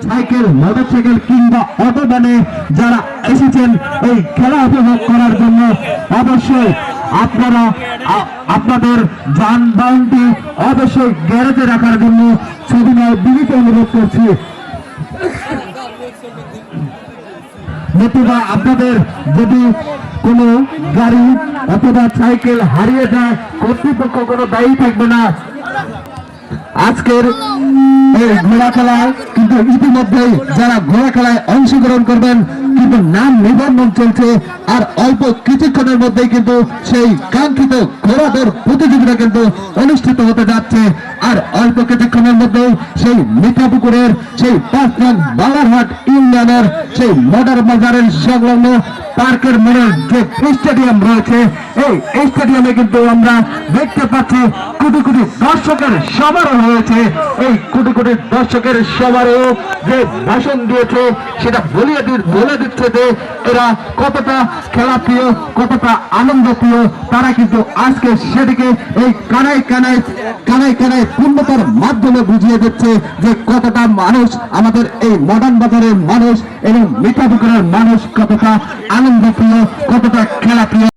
Cycle, motorcycle কিংবা auto ভ্যানে যারা এসেছেন এই খেলা উপভোগ করার জন্য অবশ্যই আপনারা আপনাদের যানবাহনটি অবশ্যই গ্যারেজে রাখার জন্য সবিনয় বিনীত অনুরোধ করছি। নতুবা আপনাদের যদি কোনো গাড়ি অথবা সাইকেল হারিয়ে যায়, কর্তৃপক্ষ কোনো দায়ী থাকবে না। আজকের এই ঘোড়া খেলায় কিন্তু ইতিমধ্যেই যারা ঘোড়া খেলায় অংশগ্রহণ করবেন কিন্তু নাম নিবন্ধন চলছে, আর অল্প কিছুক্ষণের মধ্যেই কিন্তু সেই কাঙ্ক্ষিত ঘোড়া দৌড় প্রতিযোগিতা কিন্তু অনুষ্ঠিত হতে যাচ্ছে। আর অল্প কিছুক্ষণের মধ্যেই সেই মিঠাপুকুরের সেই 5 নং বালারহাট ইউনিয়নের সেই মডার বাজারের সংলগ্ন পার্কের মোড়ের যে স্টেডিয়াম রয়েছে, এই স্টেডিয়ামে কিন্তু আমরা দেখতে পাচ্ছি কোটি কোটি দর্শকের সমারোহ হয়েছে। এই কোটি কোটি দর্শকের সমারোহ যে ভাষণ দিয়েছে সেটা বলে দিচ্ছে যে এরা কতটা খেলা প্রিয়, কতটা আনন্দ প্রিয়। তারা কিন্তু আজকে সেটিকে এই কানায় কানায় পূর্ণতার মাধ্যমে বুঝিয়ে দিচ্ছে যে কতটা মানুষ, আমাদের এই মডার্ন বাজারের মানুষ এবং মিঠাপুকুরের মানুষ কতটা আনন্দ প্রিয়, কতটা খেলা প্রিয়।